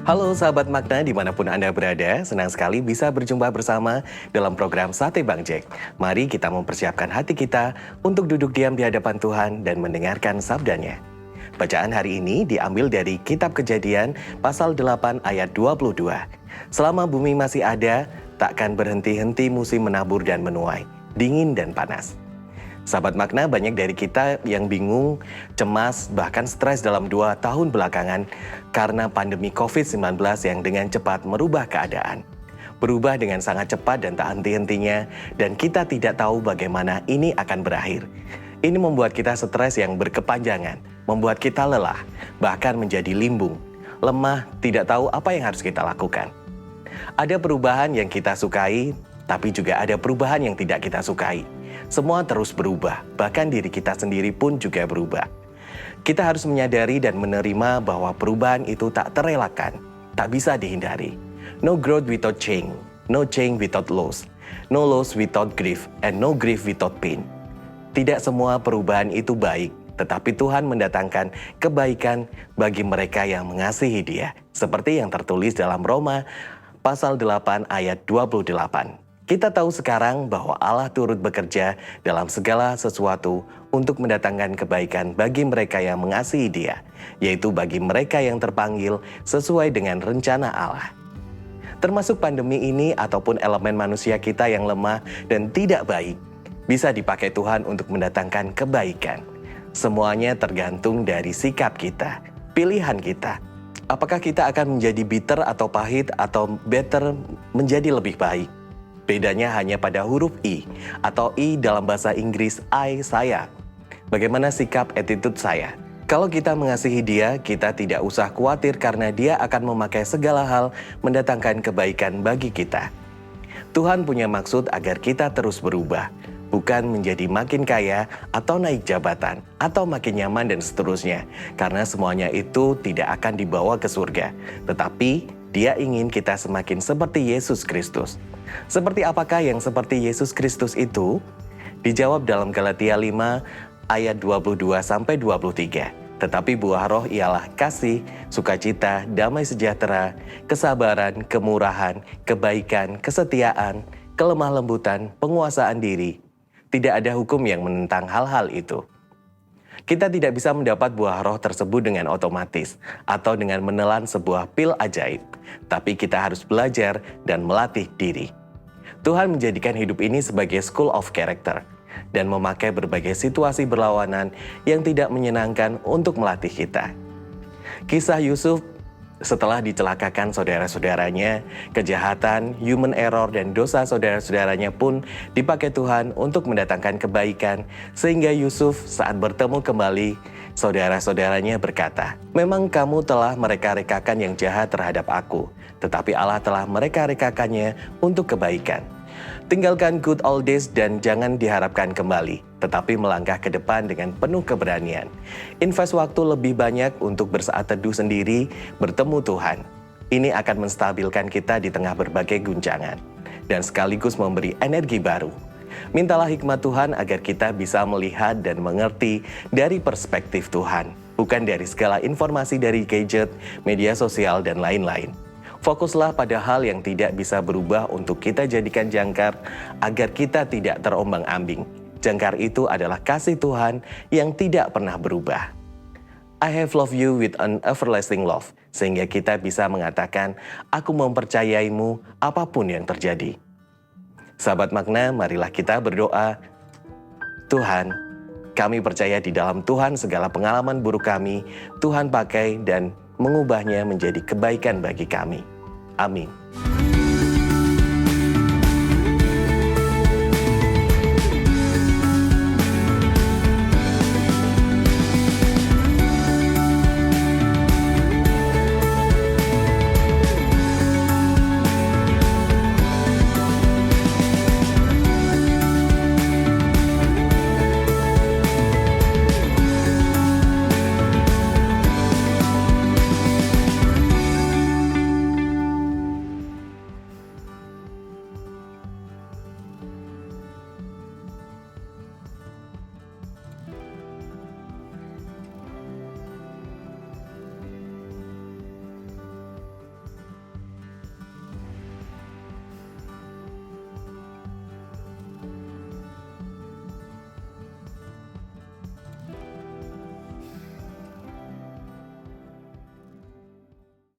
Halo sahabat makna dimanapun Anda berada, senang sekali bisa berjumpa bersama dalam program Sate Bang Jack. Mari kita mempersiapkan hati kita untuk duduk diam di hadapan Tuhan dan mendengarkan sabdanya. Bacaan hari ini diambil dari Kitab Kejadian pasal 8 ayat 22. Selama bumi masih ada, takkan berhenti-henti musim menabur dan menuai, dingin dan panas. Sahabat makna, banyak dari kita yang bingung, cemas, bahkan stres dalam 2 tahun belakangan karena pandemi COVID-19 yang dengan cepat merubah keadaan. Berubah dengan sangat cepat dan tak henti-hentinya, dan kita tidak tahu bagaimana ini akan berakhir. Ini membuat kita stres yang berkepanjangan, membuat kita lelah, bahkan menjadi limbung, lemah, tidak tahu apa yang harus kita lakukan. Ada perubahan yang kita sukai, tapi juga ada perubahan yang tidak kita sukai. Semua terus berubah, bahkan diri kita sendiri pun juga berubah. Kita harus menyadari dan menerima bahwa perubahan itu tak terelakkan, tak bisa dihindari. No growth without change, no change without loss, no loss without grief, and no grief without pain. Tidak semua perubahan itu baik, tetapi Tuhan mendatangkan kebaikan bagi mereka yang mengasihi Dia, seperti yang tertulis dalam Roma pasal 8 ayat 28. Kita tahu sekarang bahwa Allah turut bekerja dalam segala sesuatu untuk mendatangkan kebaikan bagi mereka yang mengasihi Dia, yaitu bagi mereka yang terpanggil sesuai dengan rencana Allah. Termasuk pandemi ini ataupun elemen manusia kita yang lemah dan tidak baik, bisa dipakai Tuhan untuk mendatangkan kebaikan. Semuanya tergantung dari sikap kita, pilihan kita. Apakah kita akan menjadi bitter atau pahit atau better menjadi lebih baik? Bedanya hanya pada huruf I atau I dalam bahasa Inggris I, saya. Bagaimana sikap attitude saya? Kalau kita mengasihi Dia, kita tidak usah khawatir karena Dia akan memakai segala hal mendatangkan kebaikan bagi kita. Tuhan punya maksud agar kita terus berubah, bukan menjadi makin kaya atau naik jabatan atau makin nyaman dan seterusnya. Karena semuanya itu tidak akan dibawa ke surga, tetapi Dia ingin kita semakin seperti Yesus Kristus. Seperti apakah yang seperti Yesus Kristus itu? Dijawab dalam Galatia 5 ayat 22-23. Tetapi buah roh ialah kasih, sukacita, damai sejahtera, kesabaran, kemurahan, kebaikan, kesetiaan, kelemah lembutan, penguasaan diri. Tidak ada hukum yang menentang hal-hal itu. Kita tidak bisa mendapat buah roh tersebut dengan otomatis atau dengan menelan sebuah pil ajaib. Tapi kita harus belajar dan melatih diri. Tuhan menjadikan hidup ini sebagai school of character dan memakai berbagai situasi berlawanan yang tidak menyenangkan untuk melatih kita. Kisah Yusuf setelah dicelakakan saudara-saudaranya, kejahatan, human error, dan dosa saudara-saudaranya pun dipakai Tuhan untuk mendatangkan kebaikan, sehingga Yusuf saat bertemu kembali, saudara-saudaranya berkata, "Memang kamu telah mereka-rekakan yang jahat terhadap aku, tetapi Allah telah mereka-rekakannya untuk kebaikan. Tinggalkan good old days dan jangan diharapkan kembali, tetapi melangkah ke depan dengan penuh keberanian. Invest waktu lebih banyak untuk bersaat teduh sendiri, bertemu Tuhan. Ini akan menstabilkan kita di tengah berbagai guncangan, dan sekaligus memberi energi baru. Mintalah hikmat Tuhan agar kita bisa melihat dan mengerti dari perspektif Tuhan, bukan dari segala informasi dari gadget, media sosial, dan lain-lain. Fokuslah pada hal yang tidak bisa berubah untuk kita jadikan jangkar agar kita tidak terombang-ambing. Jangkar itu adalah kasih Tuhan yang tidak pernah berubah. I have loved you with an everlasting love, sehingga kita bisa mengatakan, aku mempercayaimu apapun yang terjadi. Sahabat makna, marilah kita berdoa. Tuhan, kami percaya di dalam Tuhan segala pengalaman buruk kami, Tuhan pakai dan mengubahnya menjadi kebaikan bagi kami. Amin.